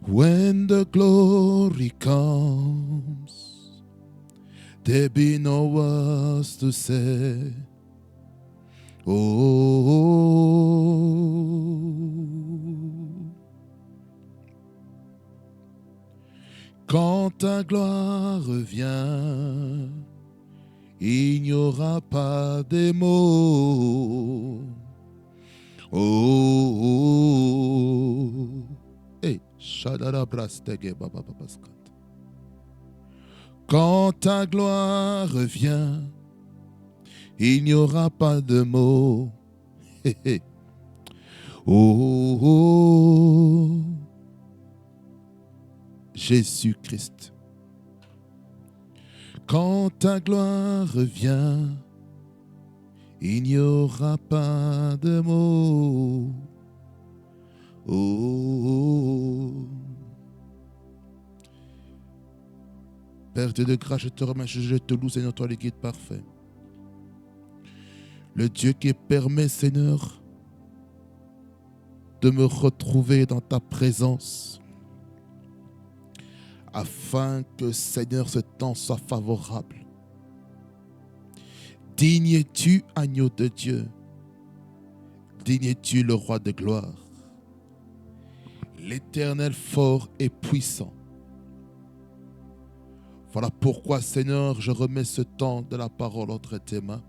When the glory comes, there be no words to say. Quand ta gloire revient, il n'y aura pas de mots. Hey, quand ta gloire revient, il n'y aura pas de mots. Jésus-Christ. Quand ta gloire revient, il n'y aura pas de mots. Père Dieu de grâce, je te remercie, je te loue, Seigneur, toi le guide parfait. Le Dieu qui permet, Seigneur, de me retrouver dans ta présence, afin que, Seigneur, ce temps soit favorable. Digne es-tu, agneau de Dieu. Digne es-tu, le roi de gloire. L'Éternel fort et puissant. Voilà pourquoi, Seigneur, je remets ce temps de la parole entre tes mains.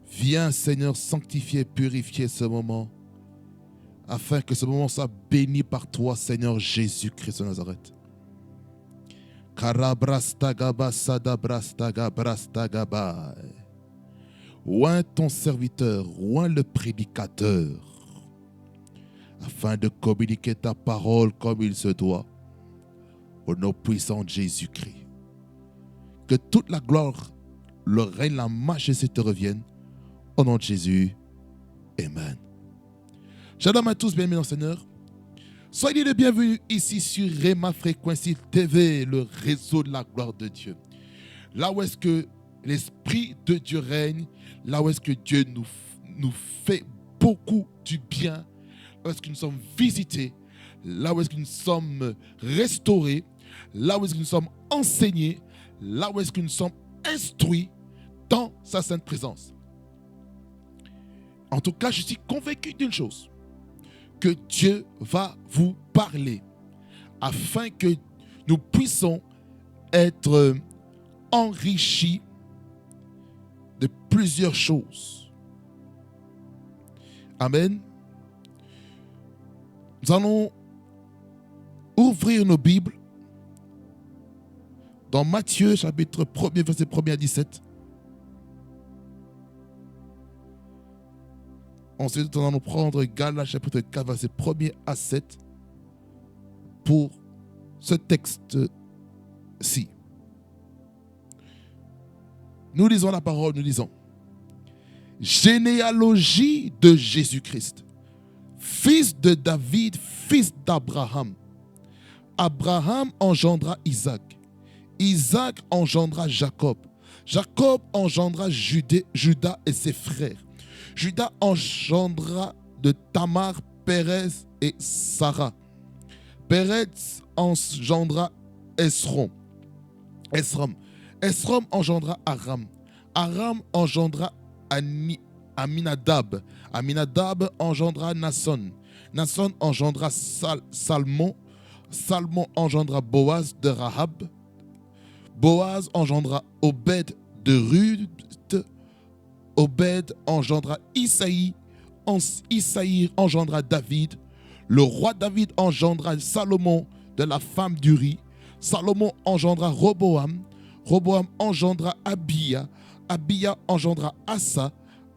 Viens, Seigneur, sanctifier, purifier ce moment, afin que ce moment soit béni par toi, Seigneur Jésus-Christ de Nazareth. Oint ton serviteur, oint le prédicateur, afin de communiquer ta parole comme il se doit, au nom puissant de Jésus-Christ. Que toute la gloire, le règne, la majesté te reviennent, au nom de Jésus. Amen. Shalom à tous, bienvenue dans le Seigneur. Soyez les bienvenus ici sur Rema Frequency TV, le réseau de la gloire de Dieu. Là où est-ce que l'Esprit de Dieu règne, là où est-ce que Dieu nous fait beaucoup du bien, là où est-ce que nous sommes visités, là où est-ce que nous sommes restaurés, là où est-ce que nous sommes enseignés, là où est-ce que nous sommes instruits dans sa sainte présence. En tout cas, je suis convaincu d'une chose, que Dieu va vous parler afin que nous puissions être enrichis de plusieurs choses. Amen. Nous allons ouvrir nos Bibles dans Matthieu chapitre 1er, verset 1er à 17. Ensuite, nous allons prendre Galates chapitre 4, verset 1er à 7 pour ce texte-ci. Nous lisons la parole, nous lisons. Généalogie de Jésus-Christ, fils de David, fils d'Abraham. Abraham engendra Isaac. Isaac engendra Jacob. Jacob engendra Judas et ses frères. Judas engendra de Tamar, Pérez et Sarah. Pérez engendra Esrom. Esrom engendra Aram. Aram engendra Aminadab. Aminadab engendra Nasson. Nasson engendra Salmon. Salmon engendra Boaz de Rahab. Boaz engendra Obed de Ruth. Obed engendra Isaïe. Isaïe engendra David. Le roi David engendra Salomon de la femme d'Uri. Salomon engendra Roboam. Roboam engendra Abia. Abia engendra Asa.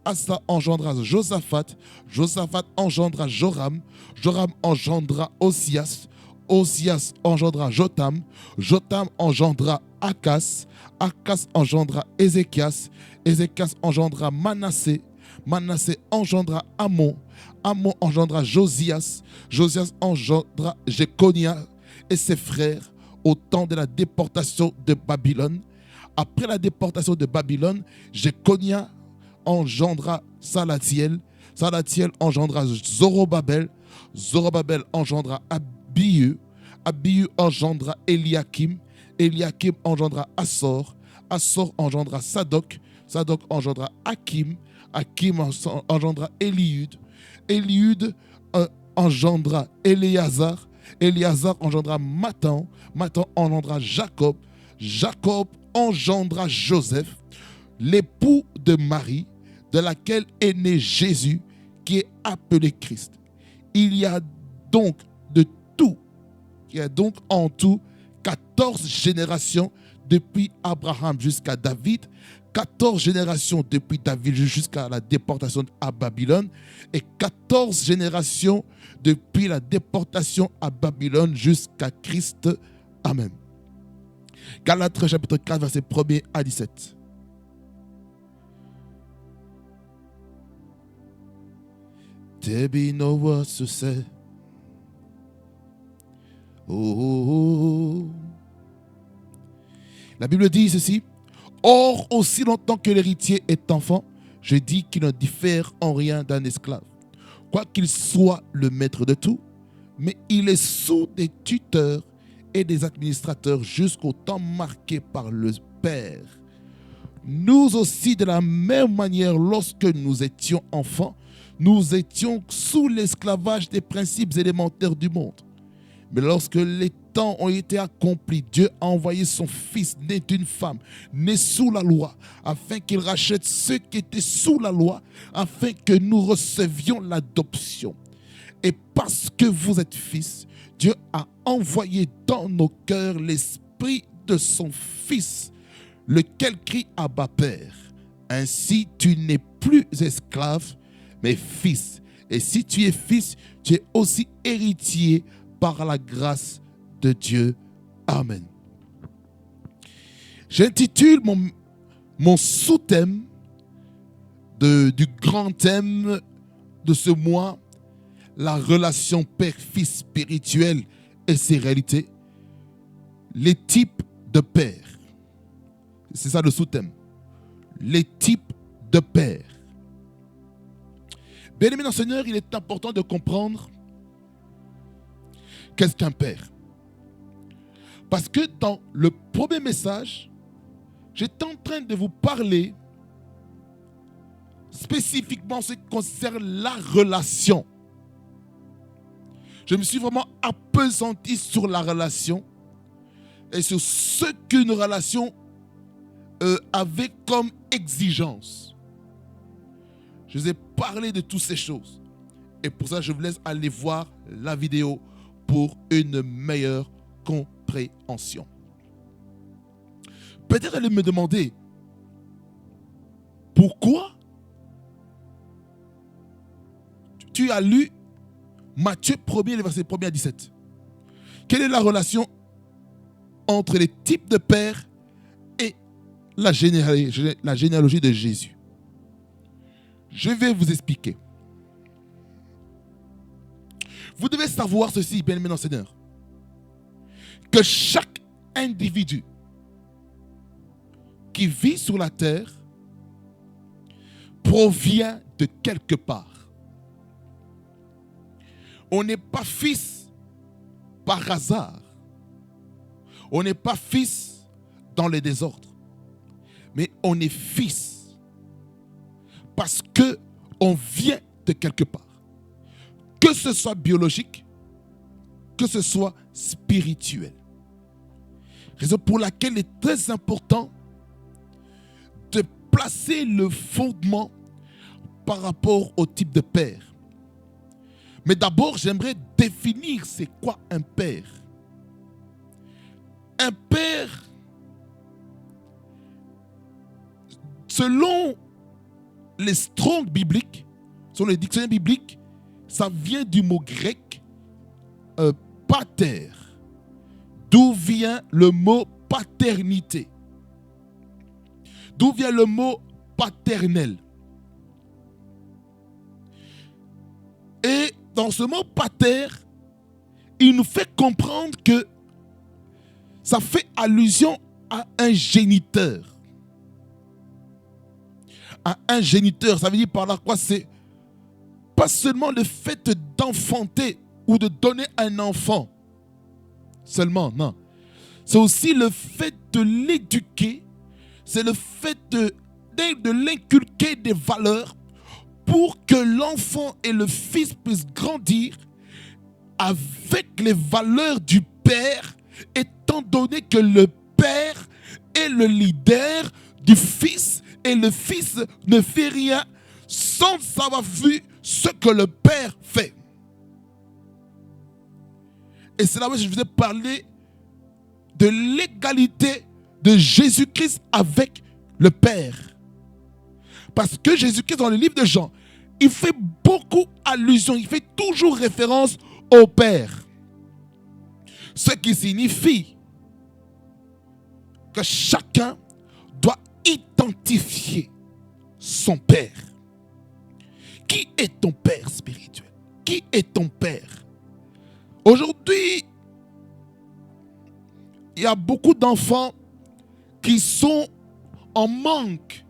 Asa engendra Josaphat. Josaphat engendra Joram. Joram engendra Osias. Osias engendra Jotam. Jotam engendra Akas. Akas engendra Ézéchias. Ézéchias engendra Manassé. Manassé engendra Amon. Amon engendra Josias. Josias engendra Jéconia et ses frères au temps de la déportation de Babylone. Après la déportation de Babylone, Jéconia engendra Salatiel. Salatiel engendra Zorobabel. Zorobabel engendra Abihu. Abihu engendra Eliakim. Eliakim engendra Assor. Assor engendra Sadok. Sadok engendra Hakim. Hakim engendra Eliud. Eliud engendra Éléazar. Éléazar engendra Matan. Matan engendra Jacob. Jacob engendra Joseph, l'époux de Marie, de laquelle est né Jésus, qui est appelé Christ. Il y a donc en tout 14 générations depuis Abraham jusqu'à David, 14 générations depuis David jusqu'à la déportation à Babylone et 14 générations depuis la déportation à Babylone jusqu'à Christ. Amen. Galates chapitre 4, verset 1er à 17. There be no words to say. Oh. La Bible dit ceci. Or, aussi longtemps que l'héritier est enfant, je dis qu'il ne diffère en rien d'un esclave, quoiqu'il soit le maître de tout, mais il est sous des tuteurs et des administrateurs jusqu'au temps marqué par le Père. Nous aussi, de la même manière, lorsque nous étions enfants, nous étions sous l'esclavage des principes élémentaires du monde. Mais lorsque les temps ont été accomplis, Dieu a envoyé son Fils né d'une femme, né sous la loi, afin qu'il rachète ceux qui étaient sous la loi, afin que nous recevions l'adoption. Et parce que vous êtes fils, Dieu a envoyé dans nos cœurs l'esprit de son Fils, lequel crie Abba Père. Ainsi, tu n'es plus esclave, mais fils. Et si tu es fils, tu es aussi héritier par la grâce de Dieu. Amen. J'intitule mon sous-thème du grand thème de ce mois, la relation père-fils spirituelle et ses réalités, les types de pères. C'est ça le sous-thème. Les types de pères. Bien-aimés dans le Seigneur, il est important de comprendre qu'est-ce qu'un père. Parce que dans le premier message, j'étais en train de vous parler spécifiquement en ce qui concerne la relation. Je me suis vraiment appesanti sur la relation et sur ce qu'une relation avait comme exigence. Je vous ai parlé de toutes ces choses. Et pour ça, je vous laisse aller voir la vidéo pour une meilleure compréhension. Peut-être allez me demander pourquoi tu as lu Matthieu 1er, le verset 1er à 17. Quelle est la relation entre les types de pères et la généalogie de Jésus? Je vais vous expliquer. Vous devez savoir ceci, bien-aimés dans le Seigneur, que chaque individu qui vit sur la terre provient de quelque part. On n'est pas fils par hasard. On n'est pas fils dans les désordres. Mais on est fils parce qu'on vient de quelque part. Que ce soit biologique, que ce soit spirituel. Raison pour laquelle il est très important de placer le fondement par rapport au type de père. Mais d'abord, j'aimerais définir c'est quoi un père. Un père, selon les Strong bibliques, selon les dictionnaires bibliques, ça vient du mot grec pater, d'où vient le mot paternité, d'où vient le mot paternel. Et dans ce mot pater, il nous fait comprendre que ça fait allusion à un géniteur. À un géniteur, ça veut dire par là quoi? C'est pas seulement le fait d'enfanter ou de donner un enfant, seulement, non. C'est aussi le fait de l'éduquer, c'est le fait de l'inculquer des valeurs pour que l'enfant et le fils puissent grandir avec les valeurs du père, étant donné que le père est le leader du fils et le fils ne fait rien sans avoir vu ce que le père fait. Et c'est là où je vous ai parlé de l'égalité de Jésus-Christ avec le Père. Parce que Jésus-Christ, dans le livre de Jean, il fait beaucoup allusion, il fait toujours référence au Père. Ce qui signifie que chacun doit identifier son Père. Qui est ton Père spirituel? Qui est ton Père? Aujourd'hui, il y a beaucoup d'enfants qui sont en manque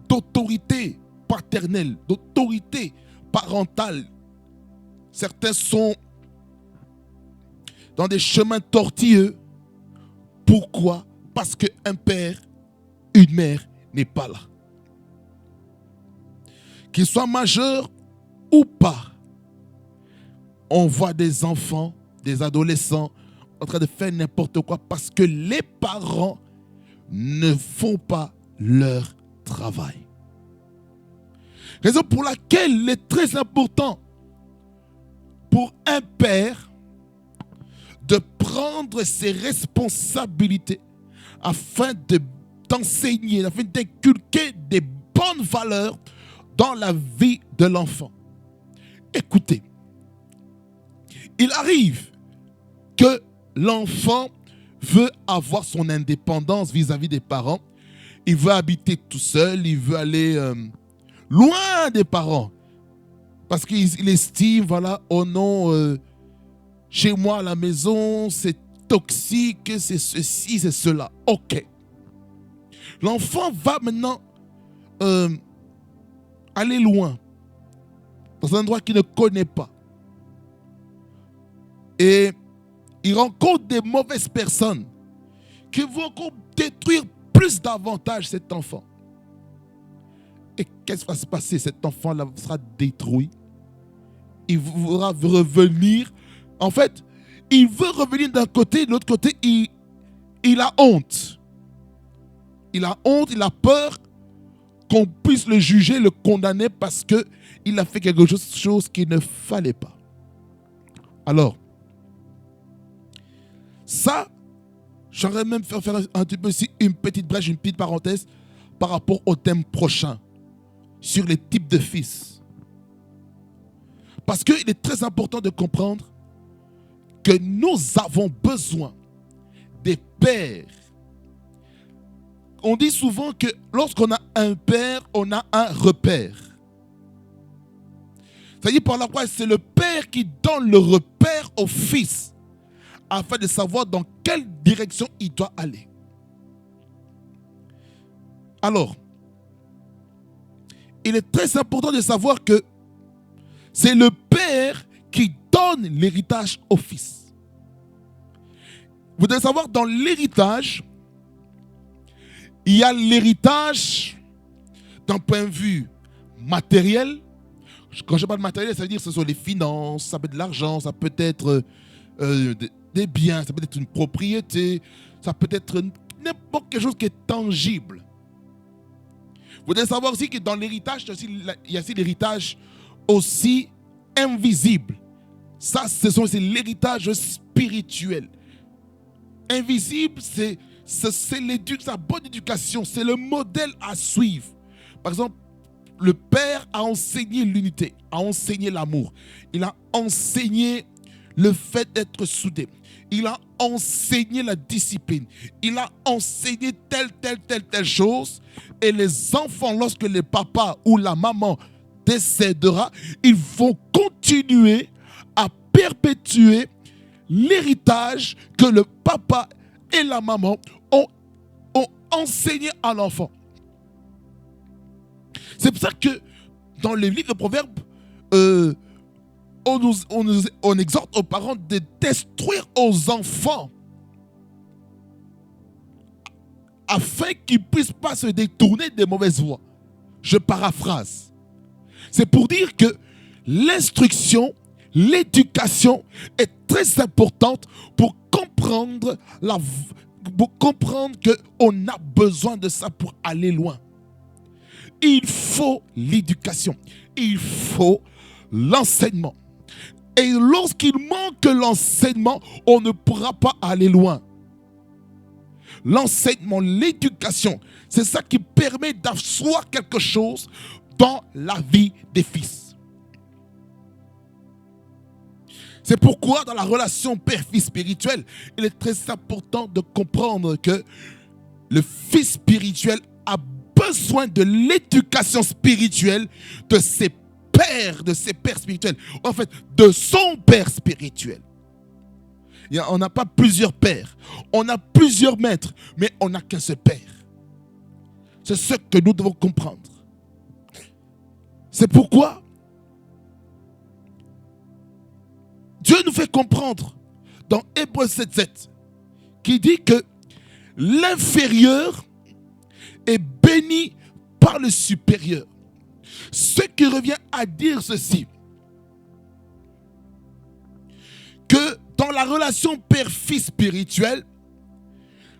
d'autorité paternelle, d'autorité parentale. Certains sont dans des chemins tortueux. Pourquoi? Parce qu'un père, une mère n'est pas là. Qu'ils soient majeurs ou pas, on voit des enfants, des adolescents en train de faire n'importe quoi parce que les parents ne font pas leur travail. Raison pour laquelle il est très important pour un père de prendre ses responsabilités afin d'enseigner, afin d'inculquer des bonnes valeurs dans la vie de l'enfant. Écoutez, il arrive que l'enfant veut avoir son indépendance vis-à-vis des parents. Il veut habiter tout seul, il veut aller loin des parents. Parce qu'il estime, voilà, oh non, chez moi à la maison, c'est toxique, c'est ceci, c'est cela. Ok. L'enfant va maintenant aller loin, dans un endroit qu'il ne connaît pas. Et il rencontre des mauvaises personnes qui vont encore détruire plus davantage cet enfant. Et qu'est-ce qui va se passer? Cet enfant-là sera détruit. Il voudra revenir. En fait, il veut revenir d'un côté, de l'autre côté, il a honte. Il a honte, il a peur qu'on puisse le juger, le condamner parce qu'il a fait quelque chose qu'il ne fallait pas. Alors, ça, j'aimerais même faire un petit peu ici une petite brèche, une petite parenthèse par rapport au thème prochain sur les types de fils. Parce qu'il est très important de comprendre que nous avons besoin des pères. On dit souvent que lorsqu'on a un père, on a un repère. C'est-à-dire par la quoi c'est le père qui donne le repère au fils afin de savoir dans quelle direction il doit aller. Alors, il est très important de savoir que c'est le père qui donne l'héritage au fils. Vous devez savoir, dans l'héritage, il y a l'héritage d'un point de vue matériel. Quand je parle de matériel, ça veut dire que ce sont les finances, ça peut être de l'argent, ça peut être des biens, ça peut être une propriété, ça peut être n'importe quelle chose qui est tangible. Vous devez savoir aussi que dans l'héritage, il y a aussi l'héritage aussi invisible. Ça, c'est l'héritage spirituel. Invisible, c'est la bonne éducation, c'est le modèle à suivre. Par exemple, le père a enseigné l'unité, a enseigné l'amour. Il a enseigné le fait d'être soudé. Il a enseigné la discipline. Il a enseigné telle chose. Et les enfants, lorsque le papa ou la maman décédera, ils vont continuer à perpétuer l'héritage que le papa et la maman ont enseigné à l'enfant. C'est pour ça que dans le livre de Proverbes, on exhorte aux parents de d'instruire aux enfants afin qu'ils ne puissent pas se détourner des mauvaises voies. Je paraphrase. C'est pour dire que l'instruction, l'éducation est très importante pour comprendre qu'on a besoin de ça pour aller loin. Il faut l'éducation, il faut l'enseignement. Et lorsqu'il manque l'enseignement, on ne pourra pas aller loin. L'enseignement, l'éducation, c'est ça qui permet d'asseoir quelque chose dans la vie des fils. C'est pourquoi dans la relation père-fils spirituelle, il est très important de comprendre que le fils spirituel a besoin de l'éducation spirituelle de ses pères spirituels. En fait, de son père spirituel. On n'a pas plusieurs pères, on a plusieurs maîtres, mais on n'a qu'un seul père. C'est ce que nous devons comprendre. C'est pourquoi Dieu nous fait comprendre dans Hébreux 7:7 qui dit que l'inférieur est béni par le supérieur. Ce qui revient à dire ceci, que dans la relation père-fils spirituelle,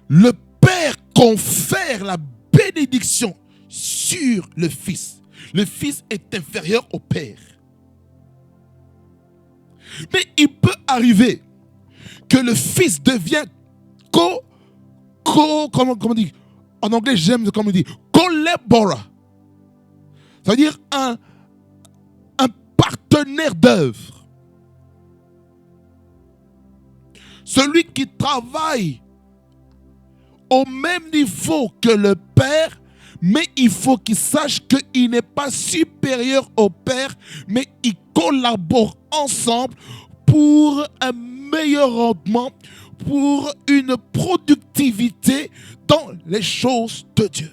le père confère la bénédiction sur le fils. Le fils est inférieur au père. Mais il peut arriver que le fils devienne comment on dit? En anglais, j'aime comme on dit, collaborateur. C'est-à-dire un partenaire d'œuvre. Celui qui travaille au même niveau que le père, mais il faut qu'il sache qu'il n'est pas supérieur au père, mais ils collaborent ensemble pour un meilleur rendement, pour une productivité dans les choses de Dieu.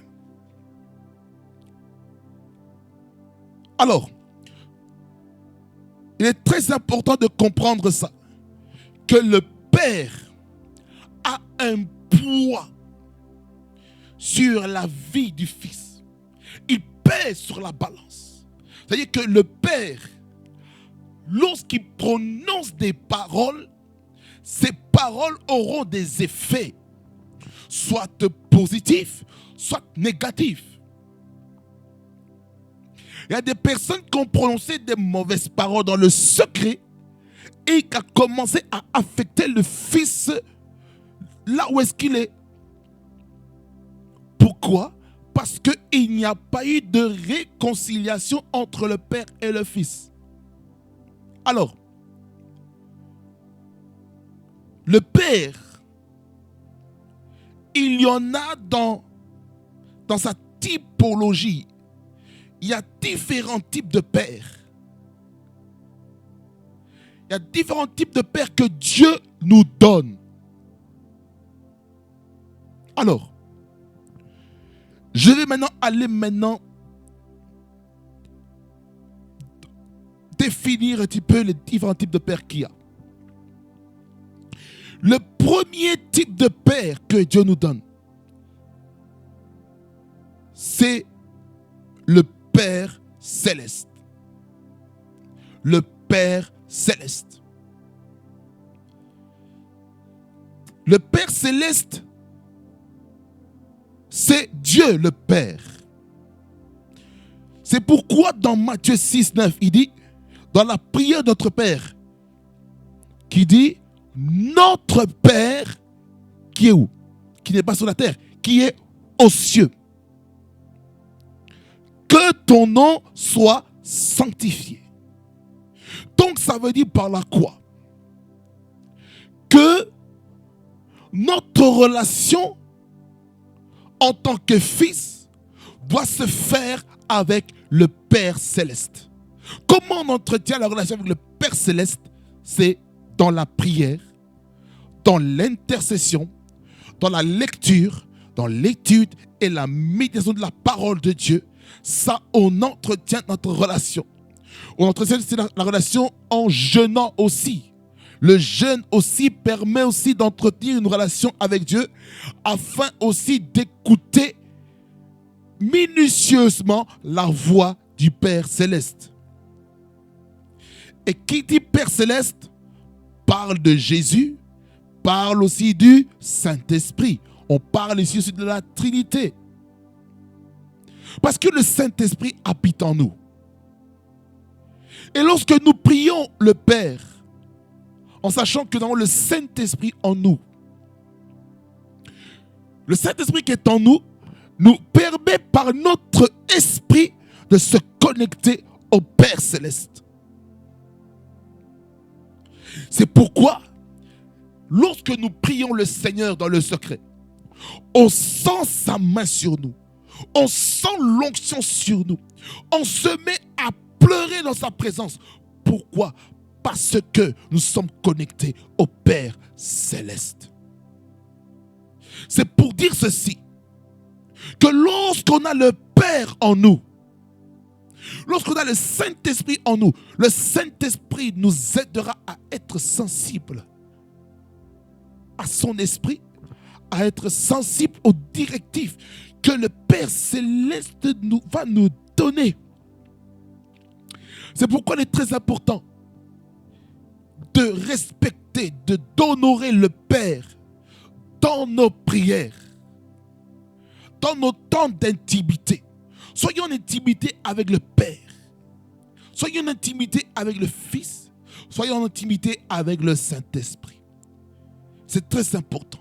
Alors, il est très important de comprendre ça, que le père a un poids sur la vie du fils. Il pèse sur la balance. C'est-à-dire que le père, lorsqu'il prononce des paroles, ces paroles auront des effets, soit positifs, soit négatifs. Il y a des personnes qui ont prononcé des mauvaises paroles dans le secret et qui ont commencé à affecter le fils là où est-ce qu'il est. Pourquoi? Parce qu'il n'y a pas eu de réconciliation entre le père et le fils. Alors, le père, il y en a dans sa typologie. Il y a différents types de pères. Il y a différents types de pères que Dieu nous donne. Alors, je vais aller définir un petit peu les différents types de pères qu'il y a. Le premier type de père que Dieu nous donne, c'est le Père céleste. Le Père céleste. Le Père céleste, c'est Dieu le Père. C'est pourquoi dans Matthieu 6:9, il dit, dans la prière de notre Père, qui dit, notre Père, qui est où? Qui n'est pas sur la terre, qui est aux cieux. Que ton nom soit sanctifié. Donc ça veut dire par là quoi? Que notre relation en tant que fils doit se faire avec le Père céleste. Comment on entretient la relation avec le Père céleste? C'est dans la prière, dans l'intercession, dans la lecture, dans l'étude et la méditation de la parole de Dieu. Ça, on entretient notre relation. On entretient aussi la relation en jeûnant aussi. Le jeûne aussi permet aussi d'entretenir une relation avec Dieu afin aussi d'écouter minutieusement la voix du Père Céleste. Et qui dit Père Céleste parle de Jésus, parle aussi du Saint-Esprit. On parle ici aussi de la Trinité. Parce que le Saint-Esprit habite en nous. Et lorsque nous prions le Père, en sachant que nous avons le Saint-Esprit en nous, le Saint-Esprit qui est en nous, nous permet par notre esprit de se connecter au Père Céleste. C'est pourquoi, lorsque nous prions le Seigneur dans le secret, on sent sa main sur nous. On sent l'onction sur nous. On se met à pleurer dans sa présence. Pourquoi? Parce que nous sommes connectés au Père Céleste. C'est pour dire ceci, que lorsqu'on a le Père en nous, lorsqu'on a le Saint-Esprit en nous, le Saint-Esprit nous aidera à être sensibles à son esprit, à être sensibles aux directives que le Père Céleste va nous donner. C'est pourquoi il est très important de respecter, d'honorer le Père dans nos prières, dans nos temps d'intimité. Soyons en intimité avec le Père. Soyons en intimité avec le Fils. Soyons en intimité avec le Saint-Esprit. C'est très important.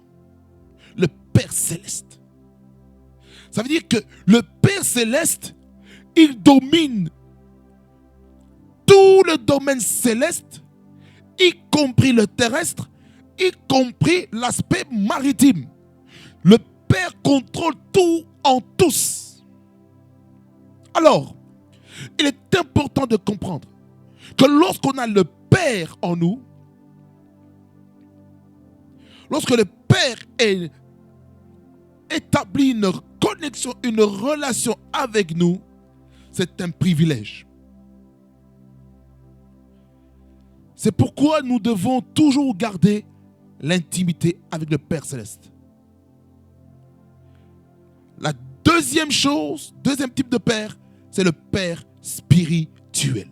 Le Père Céleste. Ça veut dire que le Père Céleste, il domine tout le domaine céleste, y compris le terrestre, y compris l'aspect maritime. Le Père contrôle tout en tous. Alors, il est important de comprendre que lorsqu'on a le Père en nous, lorsque le Père établit une connexion, une relation avec nous, c'est un privilège. C'est pourquoi nous devons toujours garder l'intimité avec le Père Céleste. La deuxième chose, deuxième type de Père, c'est le Père spirituel.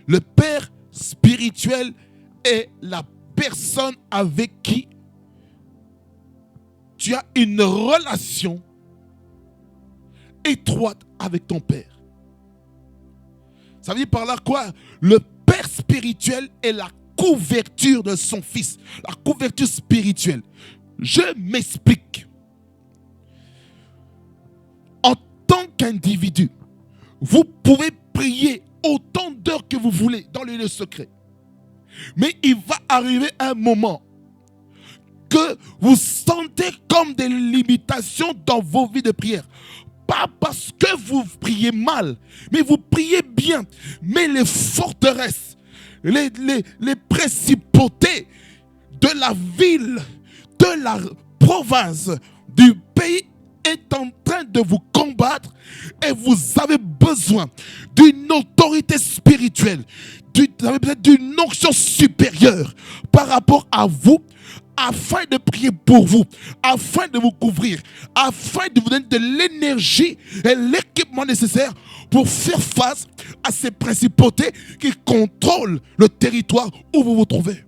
Le Père spirituel est la personne avec qui tu as une relation étroite avec ton Père. Ça veut dire par là quoi? Le Père spirituel est la couverture de son Fils. La couverture spirituelle. Je m'explique. En tant qu'individu, vous pouvez prier autant d'heures que vous voulez dans le lieu secret. Mais il va arriver un moment que vous sentez comme des limitations dans vos vies de prière. Pas parce que vous priez mal, mais vous priez bien. Mais les forteresses, les principautés de la ville, de la province, du pays est en train de vous combattre et vous avez besoin d'une autorité spirituelle, vous avez besoin d'une onction supérieure par rapport à vous, afin de prier pour vous, afin de vous couvrir, afin de vous donner de l'énergie et l'équipement nécessaire pour faire face à ces principautés qui contrôlent le territoire où vous vous trouvez.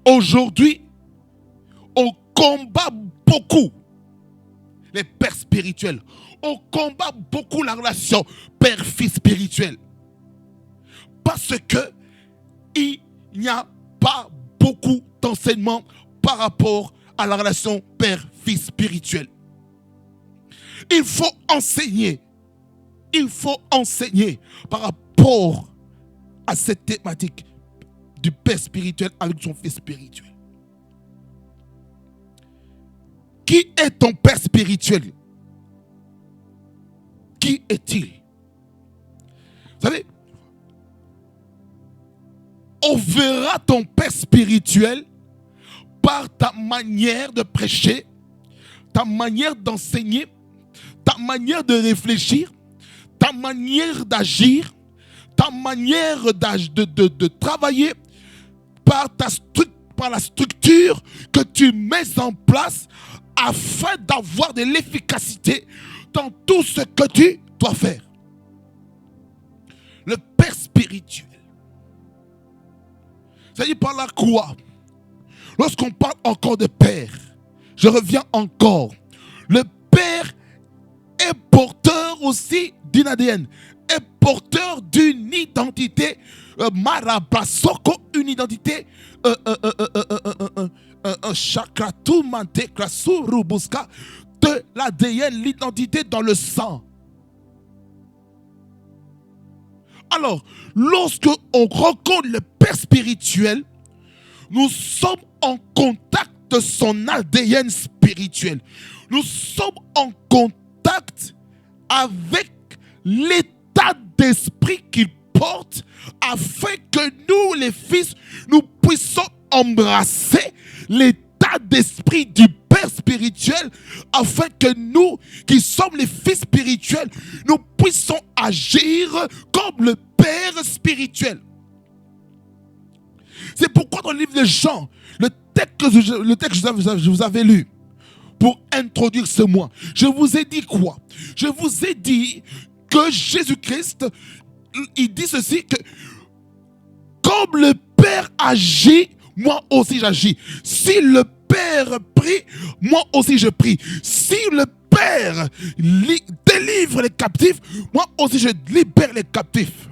Aujourd'hui, on combat beaucoup les pères spirituels. On combat beaucoup la relation père-fils spirituel. Parce que il n'y a pas beaucoup d'enseignements par rapport à la relation père-fils spirituel. Il faut enseigner. Il faut enseigner par rapport à cette thématique du père spirituel avec son fils spirituel. Qui est ton père spirituel? Qui est-il? Vous savez, on verra ton père spirituel par ta manière de prêcher, ta manière d'enseigner, ta manière de réfléchir, ta manière d'agir, ta manière de travailler par la structure que tu mets en place afin d'avoir de l'efficacité dans tout ce que tu dois faire. Le Père spirituel. Ça dit par là quoi? Lorsqu'on parle encore de Père, je reviens encore. Le Père est porteur aussi d'une ADN, est porteur d'une identité marabasoko, une identité chakratumante krasurubuska, de l'ADN, l'identité dans le sang. Alors, lorsque on rencontre le Père spirituel, nous sommes en contact de son ADN spirituel. Nous sommes en contact avec l'état d'esprit qu'il porte afin que nous, les fils, nous puissions embrasser l'état d'esprit du Père spirituel afin que nous, qui sommes les fils spirituels, nous puissions agir comme le Père spirituel. C'est pourquoi dans le livre de Jean, le texte que je vous avais lu pour introduire ce mois, je vous ai dit quoi? Je vous ai dit que Jésus-Christ, il dit ceci, que comme le Père agit, moi aussi j'agis. Si le Père prie, moi aussi je prie. Si le Père délivre les captifs, moi aussi je libère les captifs.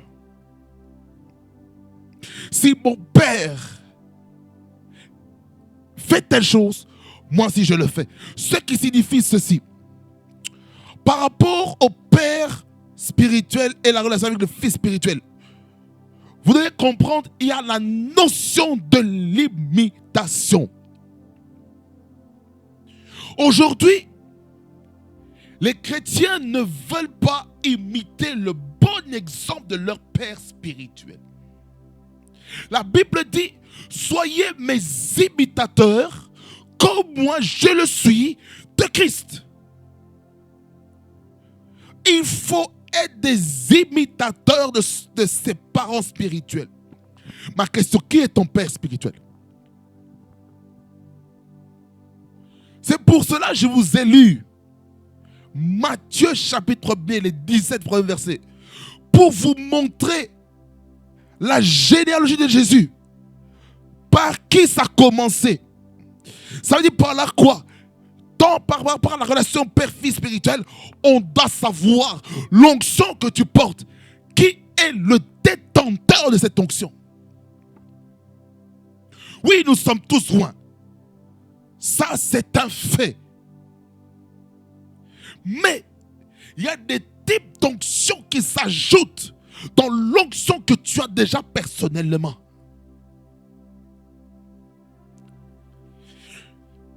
Si mon Père fait telle chose, moi aussi je le fais. Ce qui signifie ceci. Par rapport au Père spirituel et la relation avec le Fils spirituel, vous devez comprendre, il y a la notion de l'imitation. Aujourd'hui, les chrétiens ne veulent pas imiter le bon exemple de leur Père spirituel. La Bible dit, soyez mes imitateurs comme moi je le suis de Christ. Il faut être des imitateurs de ses parents spirituels. Ma question, qui est ton Père spirituel? C'est pour cela que je vous ai lu Matthieu chapitre 1, les 17 premiers versets, pour vous montrer la généalogie de Jésus. Par qui ça a commencé? Ça veut dire par là quoi? Par la relation père-fils spirituel, on doit savoir l'onction que tu portes. Qui est le détenteur de cette onction? Oui, nous sommes tous loin. Ça, c'est un fait. Mais il y a des types d'onction qui s'ajoutent dans l'onction que tu as déjà personnellement.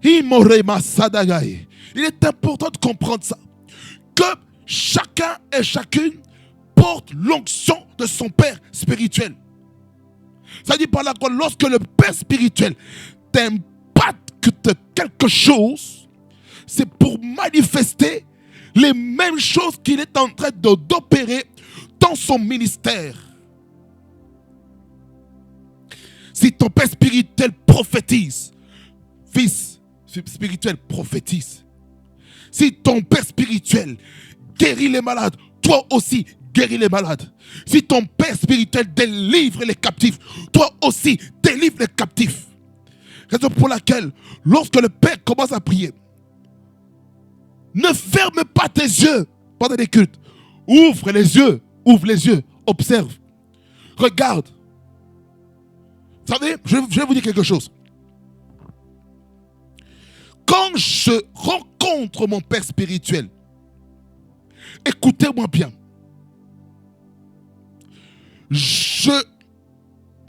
Il est important de comprendre ça. Que chacun et chacune porte l'onction de son Père spirituel. Ça dit par là que lorsque le Père spirituel t'impacte quelque chose, c'est pour manifester les mêmes choses qu'il est en train d'opérer dans son ministère. Si ton Père spirituel prophétise, fils spirituel prophétise. Si ton Père spirituel guérit les malades, toi aussi guéris les malades. Si ton Père spirituel délivre les captifs, toi aussi délivre les captifs. Raison pour laquelle, lorsque le Père commence à prier, ne ferme pas tes yeux pendant les cultes. Ouvre les yeux, observe, regarde. Vous savez, je vais vous dire quelque chose. Quand je rencontre mon Père spirituel, écoutez-moi bien. Je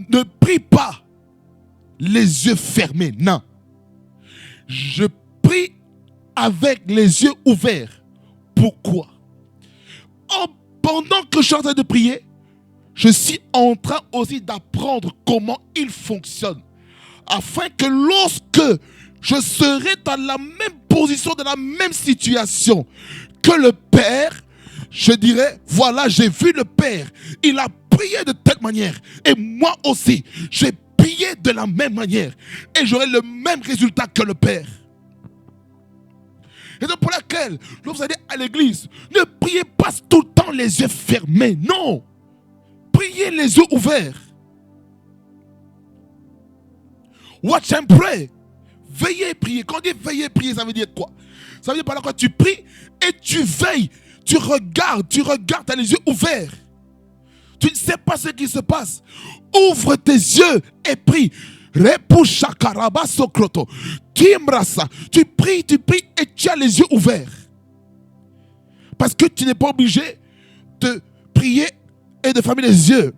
ne prie pas les yeux fermés, non. Je prie avec les yeux ouverts. Pourquoi? Pendant que je suis en train de prier, je suis en train aussi d'apprendre comment il fonctionne. Afin que lorsque je serai dans la même position, dans la même situation que le Père, je dirais, voilà, j'ai vu le Père. Il a prié de telle manière. Et moi aussi, j'ai prié de la même manière. Et j'aurai le même résultat que le Père. Et donc pour laquelle, lorsque vous allez à l'église, ne priez pas tout le temps les yeux fermés. Non. Priez les yeux ouverts. Watch and pray. Veillez prier. Quand on dit veillez prier, ça veut dire quoi? Ça veut dire par là que tu pries et tu veilles. Tu regardes, tu as les yeux ouverts. Tu ne sais pas ce qui se passe. Ouvre tes yeux et prie. Tu pries et tu as les yeux ouverts. Parce que tu n'es pas obligé de prier et de fermer les yeux.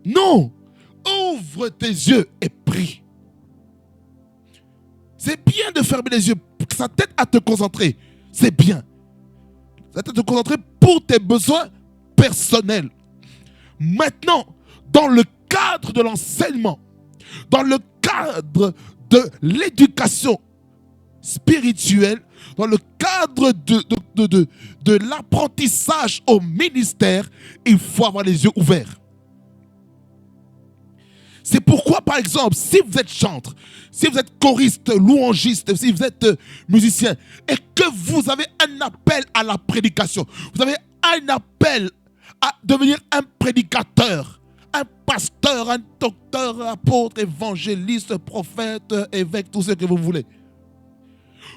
Non. Ouvre tes yeux et prie. C'est bien de fermer les yeux. Ça t'aide à te concentrer. C'est bien. Ça t'aide à te concentrer pour tes besoins personnels. Maintenant, dans le cadre de l'enseignement, dans le cadre de l'éducation spirituelle, dans le cadre de l'apprentissage au ministère, il faut avoir les yeux ouverts. C'est pourquoi, par exemple, si vous êtes chantre, si vous êtes choriste, louangiste, si vous êtes musicien, et que vous avez un appel à la prédication, vous avez un appel à devenir un prédicateur, un pasteur, un docteur, apôtre, évangéliste, prophète, évêque, tout ce que vous voulez.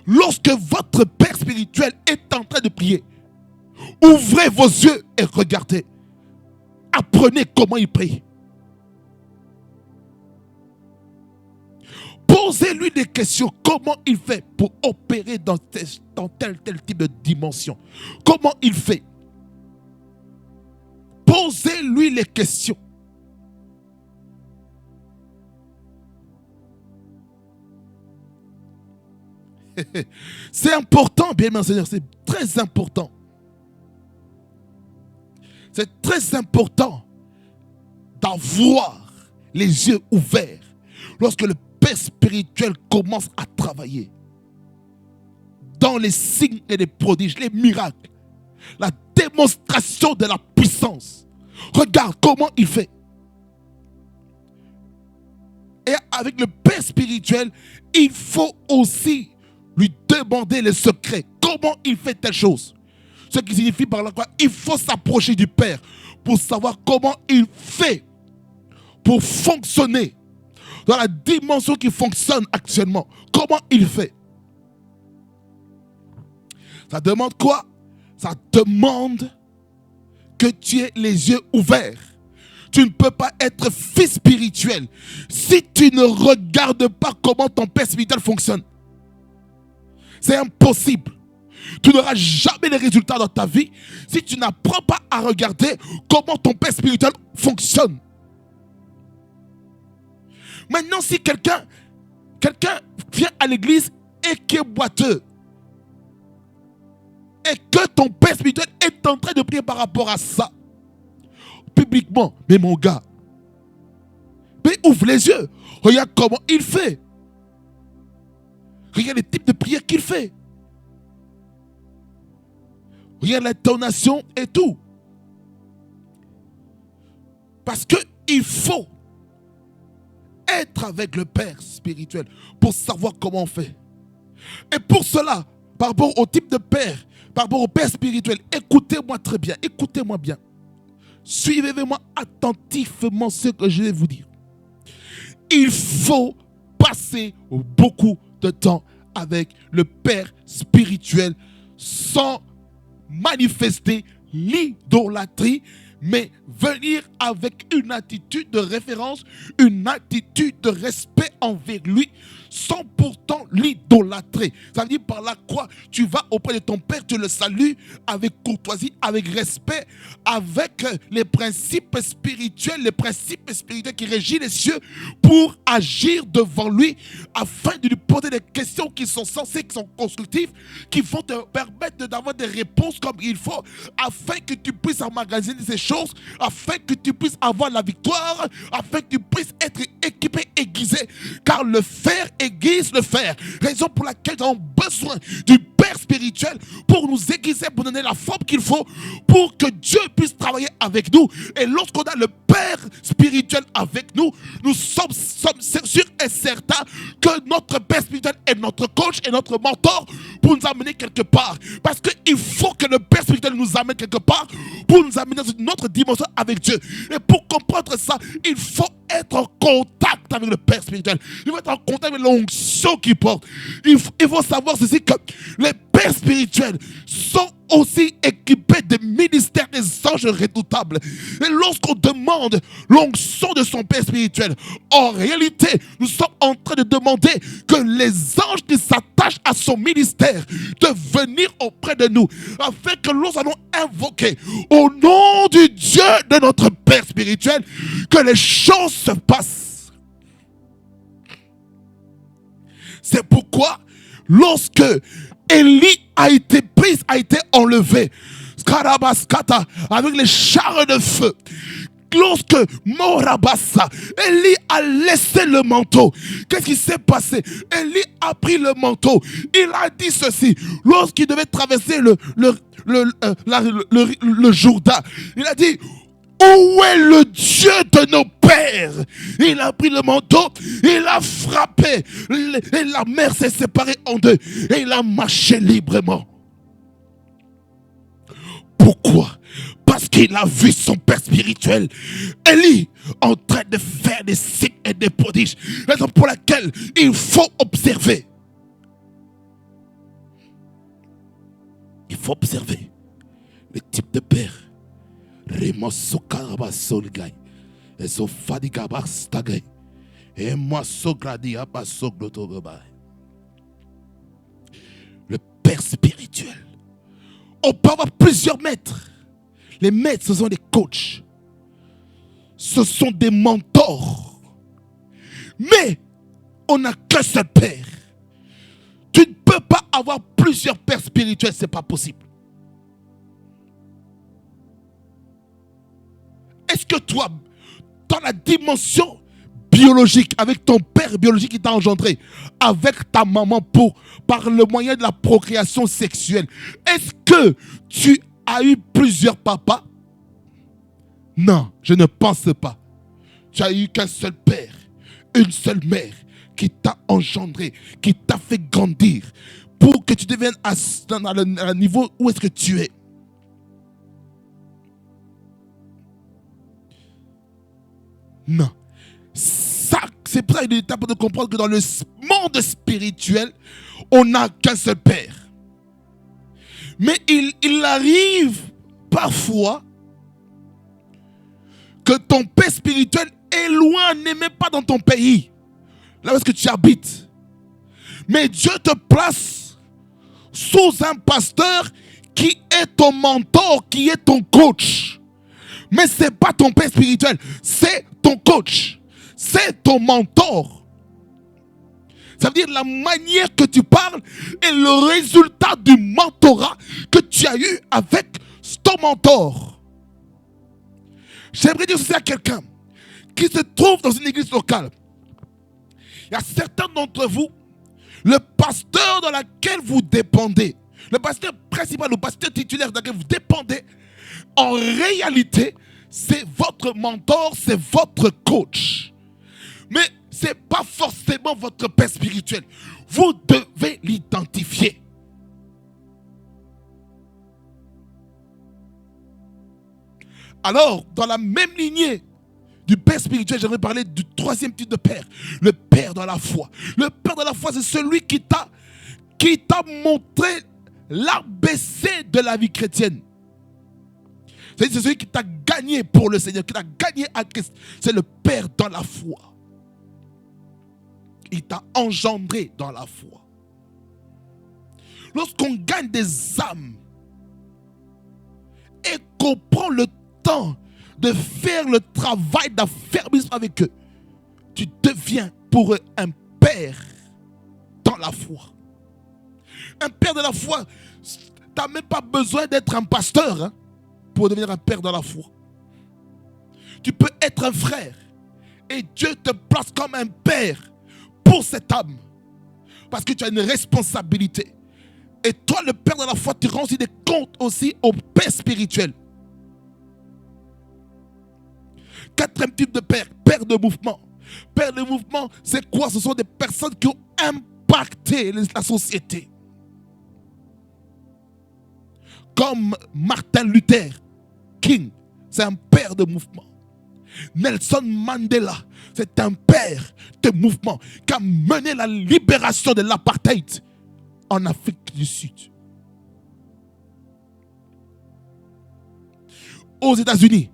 Lorsque votre père spirituel est en train de prier, ouvrez vos yeux et regardez. Apprenez comment il prie. Posez-lui des questions. Comment il fait pour opérer dans tel type de dimension? Comment il fait? Posez-lui les questions. C'est important, bien aimé Seigneur, c'est très important. C'est très important d'avoir les yeux ouverts lorsque le Père spirituel commence à travailler dans les signes et les prodiges, les miracles, la démonstration de la puissance. Regarde comment il fait. Et avec le Père spirituel, il faut aussi lui demander les secrets. Comment il fait telle chose. Ce qui signifie par là quoi, il faut s'approcher du Père pour savoir comment il fait pour fonctionner dans la dimension qui fonctionne actuellement. Comment il fait? Ça demande quoi? Ça demande que tu aies les yeux ouverts. Tu ne peux pas être fils spirituel si tu ne regardes pas comment ton père spirituel fonctionne. C'est impossible. Tu n'auras jamais les résultats dans ta vie si tu n'apprends pas à regarder comment ton père spirituel fonctionne. Maintenant, si quelqu'un vient à l'église et qui est boiteux, et que ton père spirituel est en train de prier par rapport à ça, publiquement, mais mon gars, mais ouvre les yeux, regarde comment il fait. Regarde les types de prières qu'il fait. Regarde l'intonation et tout. Parce qu'il faut être avec le Père spirituel pour savoir comment on fait. Et pour cela, par rapport au type de Père, par rapport au Père spirituel, écoutez-moi très bien, écoutez-moi bien. Suivez-moi attentivement ce que je vais vous dire. Il faut passer beaucoup de temps avec le Père spirituel sans manifester l'idolâtrie, mais venir avec une attitude de référence, une attitude de respect envers lui, sans pourtant l'idolâtrer. Ça veut dire par là quoi? Tu vas auprès de ton Père, tu le salues avec courtoisie, avec respect, avec les principes spirituels qui régissent les cieux pour agir devant lui, afin de lui poser des questions qui sont sensées, qui sont constructives, qui vont te permettre d'avoir des réponses comme il faut, afin que tu puisses emmagasiner ces choses, afin que tu puisses avoir la victoire, afin que tu puisses être équipé, aiguisé, car le fer aiguise le fer. Raison pour laquelle nous avons besoin du Père spirituel pour nous aiguiser, pour donner la forme qu'il faut pour que Dieu puisse travailler avec nous. Et lorsqu'on a le Père spirituel avec nous, nous sommes sûrs et certains que notre Père spirituel est notre coach et notre mentor pour nous amener quelque part. Parce qu'il faut que le Père spirituel nous amène quelque part pour nous amener dans une autre dimension avec Dieu. Et pour comprendre ça, il faut être en contact avec le Père spirituel. Il faut être en contact avec l'onction qu'il porte. Il faut savoir ceci, que les pères spirituels sont aussi équipés des ministères des anges redoutables. Et lorsqu'on demande l'onction de son père spirituel, en réalité, nous sommes en train de demander que les anges qui s'attachent à son ministère de venir auprès de nous, afin que nous allons invoquer au nom du Dieu de notre Père spirituel, que les choses se passent. C'est pourquoi lorsque Élie a été prise, a été enlevé, Skarabaskata, avec les chars de feu, lorsque Morabassa, Élie a laissé le manteau, qu'est-ce qui s'est passé? Élie a pris le manteau, il a dit ceci, lorsqu'il devait traverser le Jourdain, il a dit: où est le Dieu de nos pères? Il a pris le manteau, il a frappé, et la mer s'est séparée en deux, et il a marché librement. Pourquoi? Parce qu'il a vu son père spirituel, Élie, en train de faire des signes et des prodiges. Raison pour laquelle il faut observer. Il faut observer le type de père. Le père spirituel. On peut avoir plusieurs maîtres. Les maîtres, ce sont des coachs. Ce sont des mentors. Mais on n'a qu'un seul père. Tu ne peux pas avoir plusieurs pères spirituels, ce n'est pas possible. Est-ce que toi, dans la dimension biologique, avec ton père biologique qui t'a engendré, avec ta maman par le moyen de la procréation sexuelle, est-ce que tu as eu plusieurs papas? Non, je ne pense pas. Tu as eu qu'un seul père, une seule mère qui t'a engendré, qui t'a fait grandir pour que tu deviennes à le niveau où est-ce que tu es. Non. Ça, c'est pour ça qu'il est important de comprendre que dans le monde spirituel, on n'a qu'un seul père. Mais il arrive parfois que ton père spirituel est loin, n'est même pas dans ton pays, là où est-ce que tu habites. Mais Dieu te place sous un pasteur qui est ton mentor, qui est ton coach. Mais ce n'est pas ton père spirituel, c'est ton coach, c'est ton mentor. Ça veut dire la manière que tu parles est le résultat du mentorat que tu as eu avec ton mentor. J'aimerais dire ceci à quelqu'un qui se trouve dans une église locale. Il y a certains d'entre vous, le pasteur dans lequel vous dépendez, le pasteur principal, le pasteur titulaire dans lequel vous dépendez, en réalité, c'est votre mentor, c'est votre coach. Mais ce n'est pas forcément votre père spirituel. Vous devez l'identifier. Alors, dans la même lignée du père spirituel, j'aimerais parler du troisième type de père, le père dans la foi. Le père dans la foi, c'est celui qui t'a montré l'ABC de la vie chrétienne. C'est celui qui t'a gagné pour le Seigneur, qui t'a gagné à Christ. C'est le père dans la foi. Il t'a engendré dans la foi. Lorsqu'on gagne des âmes et qu'on prend le temps de faire le travail d'affermissement avec eux, tu deviens pour eux un père dans la foi. Un père de la foi, tu n'as même pas besoin d'être un pasteur pour devenir un père dans la foi. Tu peux être un frère et Dieu te place comme un père pour cette âme. Parce que tu as une responsabilité. Et toi, le père de la foi, tu rends aussi des comptes aussi au père spirituel. Quatrième type de père, père de mouvement. Père de mouvement, c'est quoi? Ce sont des personnes qui ont impacté la société. Comme Martin Luther King, c'est un père de mouvement. Nelson Mandela, c'est un père de mouvement qui a mené la libération de l'apartheid en Afrique du Sud. Aux États-Unis,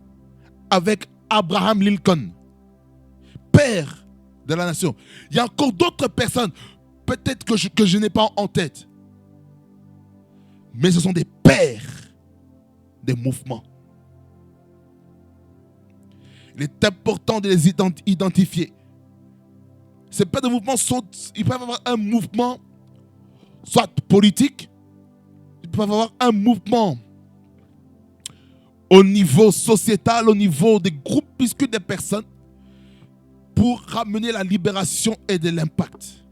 avec Abraham Lincoln, père de la nation. Il y a encore d'autres personnes, peut-être que je n'ai pas en tête. Mais ce sont des pères des mouvements. Il est important de les identifier. Ces pères de mouvement ils peuvent avoir un mouvement soit politique, ils peuvent avoir un mouvement au niveau sociétal, au niveau des groupuscules de personnes pour ramener la libération et de l'impact.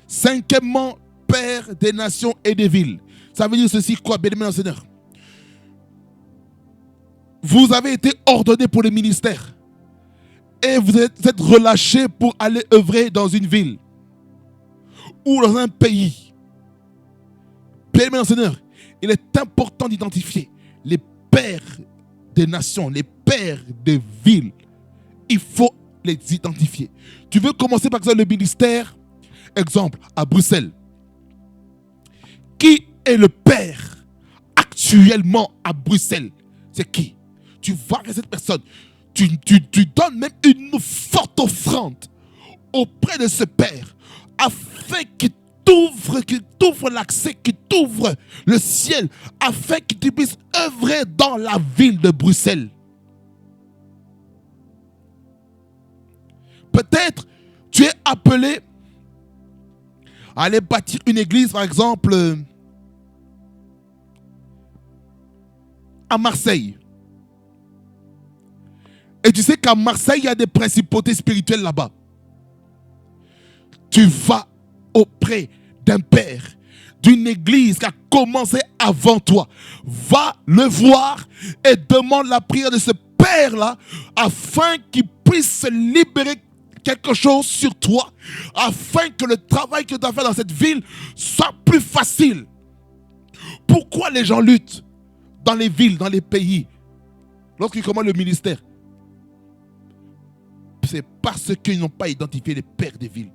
Cinquièmement, père des nations et des villes. Ça veut dire ceci quoi, bien-aimé Seigneur? Vous avez été ordonné pour le ministère et vous êtes relâché pour aller œuvrer dans une ville ou dans un pays. Bien-aimé Seigneur, il est important d'identifier les pères des nations, les pères des villes. Il faut les identifier. Tu veux commencer par exemple le ministère, exemple, à Bruxelles. Qui est le père actuellement à Bruxelles? C'est qui? Tu vois que cette personne, tu donnes même une forte offrande auprès de ce père afin qu'il t'ouvre l'accès, qu'il t'ouvre le ciel, afin que tu puisses œuvrer dans la ville de Bruxelles. Peut-être tu es appelé à aller bâtir une église, par exemple, à Marseille. Et tu sais qu'à Marseille, il y a des principautés spirituelles là-bas. Tu vas auprès d'un père, d'une église qui a commencé avant toi. Va le voir et demande la prière de ce père-là afin qu'il puisse libérer quelque chose sur toi, afin que le travail que tu as fait dans cette ville soit plus facile. Pourquoi les gens luttent dans les villes, dans les pays, lorsqu'ils commencent le ministère? C'est parce qu'ils n'ont pas identifié les pères des villes,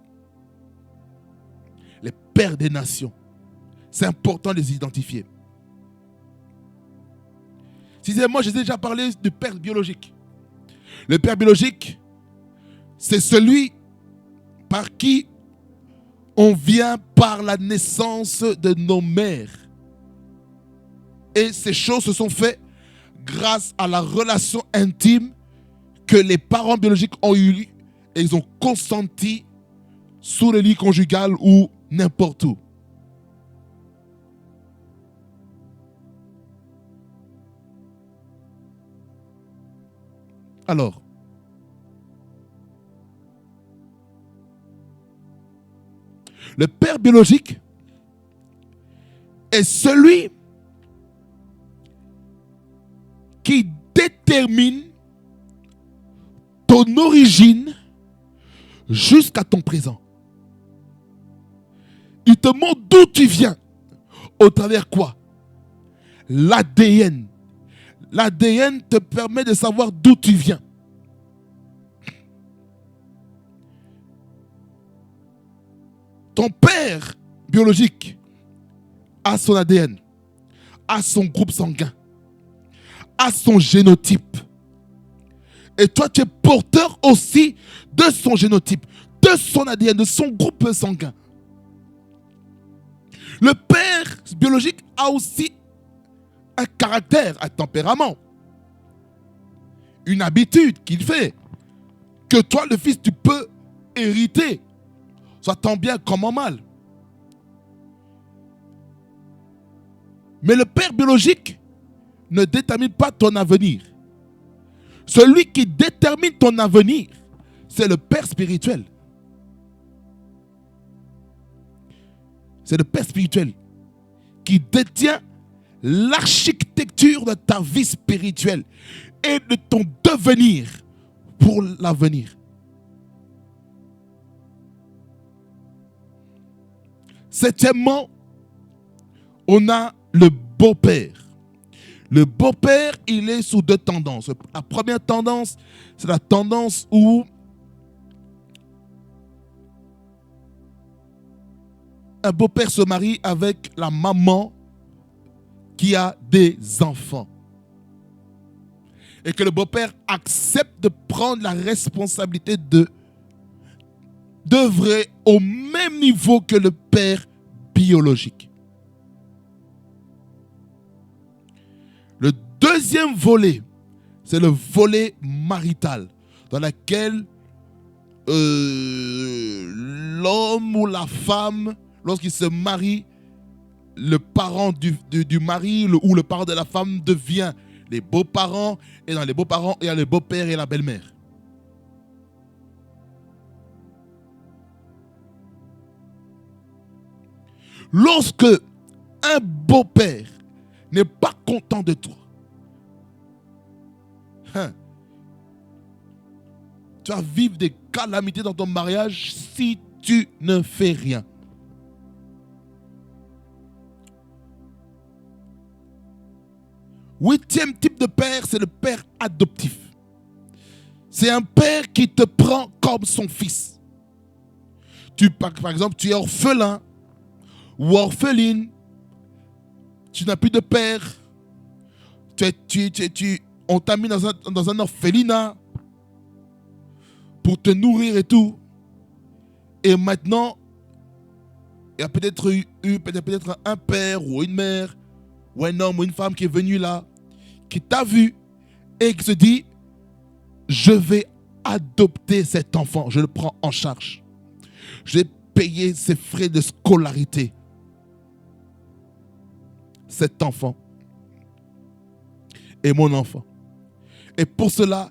les pères des nations. C'est important de les identifier. Sixièmement, j'ai déjà parlé du père biologique. Le père biologique, c'est celui par qui on vient par la naissance de nos mères. Et ces choses se sont faites grâce à la relation intime que les parents biologiques ont eue et ils ont consenti sous le lit conjugal ou n'importe où. Alors, le père biologique est celui qui détermine ton origine jusqu'à ton présent. Il te montre d'où tu viens. Au travers quoi? L'ADN. L'ADN te permet de savoir d'où tu viens. Ton père biologique a son ADN, a son groupe sanguin, a son génotype. Et toi, tu es porteur aussi de son génotype, de son ADN, de son groupe sanguin. Le père biologique a aussi un caractère, un tempérament, une habitude qu'il fait, que toi, le fils, tu peux hériter, soit tant bien comme en mal. Mais le père biologique ne détermine pas ton avenir. Celui qui détermine ton avenir, c'est le père spirituel. C'est le père spirituel. qui détient l'architecture de ta vie spirituelle et de ton devenir pour l'avenir. Septièmement, on a le beau-père. Le beau-père, il est sous deux tendances. La première tendance, c'est la tendance où un beau-père se marie avec la maman qui a des enfants. Et que le beau-père accepte de prendre la responsabilité d'œuvrer au même niveau que le père biologique. Le deuxième volet, c'est le volet marital, dans lequel l'homme ou la femme, lorsqu'il se marie, le parent du mari ou le parent de la femme devient les beaux-parents, et dans les beaux-parents, il y a le beau-père et la belle-mère. Lorsque un beau-père n'est pas content de toi, tu vas vivre des calamités dans ton mariage si tu ne fais rien. Huitième type de père, c'est le père adoptif. C'est un père qui te prend comme son fils. Par exemple, tu es orphelin ou orpheline, tu n'as plus de père, on t'a mis dans un orphelinat pour te nourrir et tout. Et maintenant, il y a peut-être un père ou une mère, ou un homme ou une femme qui est venu là, qui t'a vu et qui se dit, je vais adopter cet enfant, je le prends en charge. Je vais payer ses frais de scolarité. Cet enfant est mon enfant. Et pour cela,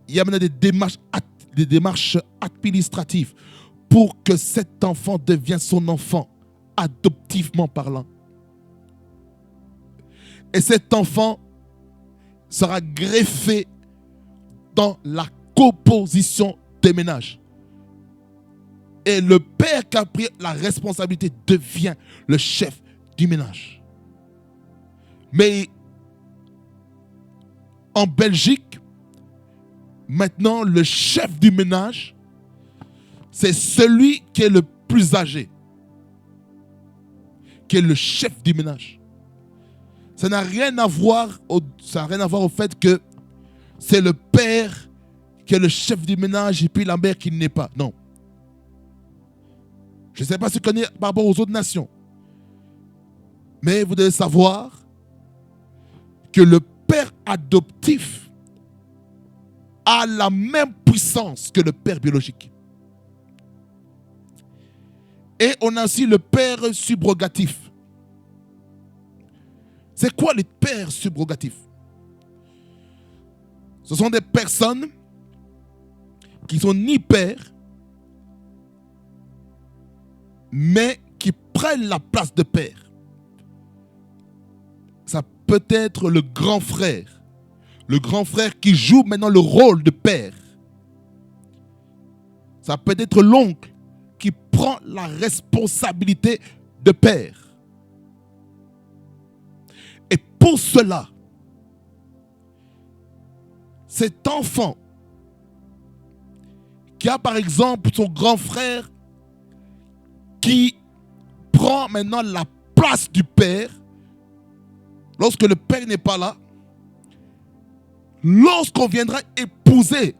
il y a maintenant des démarches administratives pour que cet enfant devienne son enfant, adoptivement parlant. Et cet enfant sera greffé dans la composition des ménages. Et le père qui a pris la responsabilité devient le chef du ménage. Mais en Belgique, maintenant, le chef du ménage, c'est celui qui est le plus âgé, qui est le chef du ménage. Ça n'a rien à voir au fait que c'est le père qui est le chef du ménage et puis la mère qui n'est pas. Non. Je ne sais pas si vous connaissez par rapport aux autres nations. Mais vous devez savoir que le père adoptif a la même puissance que le père biologique. Et on a aussi le père subrogatif. C'est quoi les pères subrogatifs? Ce sont des personnes qui sont ni pères, mais qui prennent la place de père. Ça peut être le grand frère. Le grand frère qui joue maintenant le rôle de père. Ça peut être l'oncle qui prend la responsabilité de père. Et pour cela, cet enfant qui a par exemple son grand frère qui prend maintenant la place du père, lorsque le père n'est pas là, lorsqu'on viendra épouser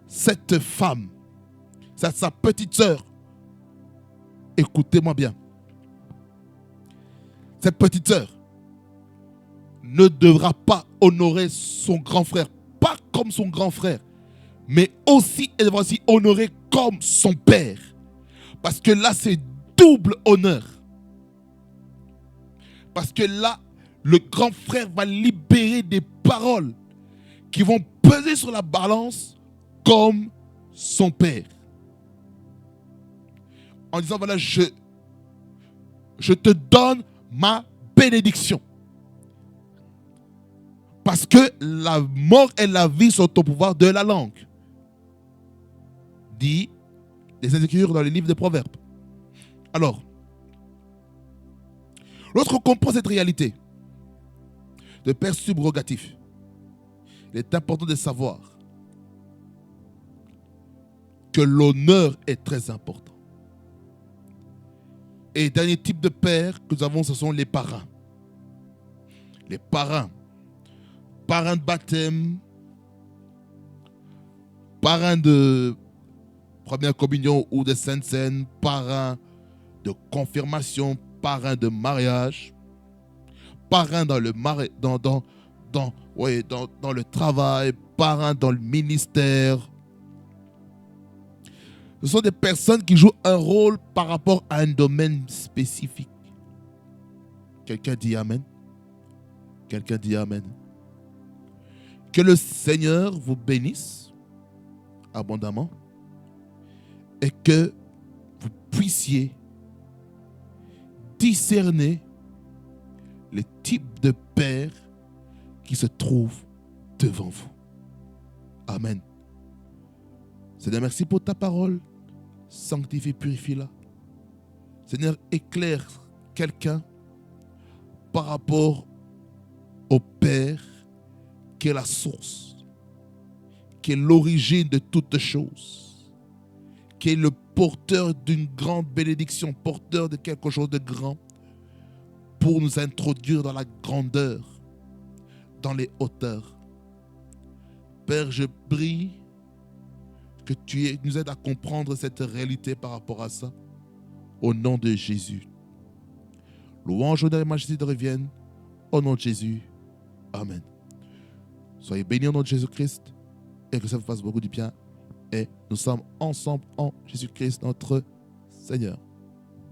cette femme, sa petite sœur, écoutez-moi bien, cette petite sœur ne devra pas honorer son grand frère, pas comme son grand frère, mais aussi, elle devra aussi honorer comme son père. Parce que là, c'est double honneur. Parce que là, le grand frère va libérer des paroles qui vont peser sur la balance comme son père. En disant, voilà, je te donne ma bénédiction. Parce que la mort et la vie sont au pouvoir de la langue. Dit les Écritures dans le livre des Proverbes. Alors, lorsqu'on comprend cette réalité de père subrogatif, il est important de savoir que l'honneur est très important. Et le dernier type de père que nous avons, ce sont les parrains. Les parrains. Parrain de baptême, parrain de première communion ou de sainte seine, parrain de confirmation, parrain de mariage, parrain dans le dans le travail, parrain dans le ministère. Ce sont des personnes qui jouent un rôle par rapport à un domaine spécifique. Quelqu'un dit Amen? Quelqu'un dit Amen? Que le Seigneur vous bénisse abondamment et que vous puissiez discerner les types de pères qui se trouvent devant vous. Amen. Seigneur, merci pour ta parole. Sanctifie, purifie-la. Seigneur, éclaire quelqu'un par rapport au Père qui est la source, qui est l'origine de toutes choses, qui est le porteur d'une grande bénédiction, porteur de quelque chose de grand, pour nous introduire dans la grandeur, dans les hauteurs. Père, je prie que tu nous aides à comprendre cette réalité par rapport à ça, au nom de Jésus. Louange, honneur et majesté te reviennent, au nom de Jésus. Amen. Soyez bénis au nom de Jésus-Christ et que ça vous fasse beaucoup du bien. Et nous sommes ensemble en Jésus-Christ, notre Seigneur.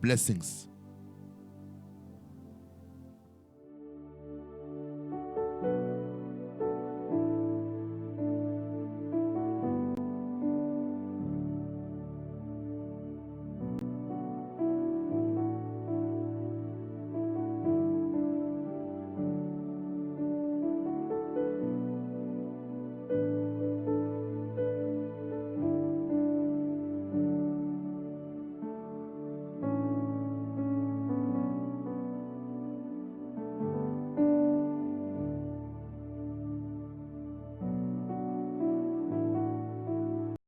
Blessings.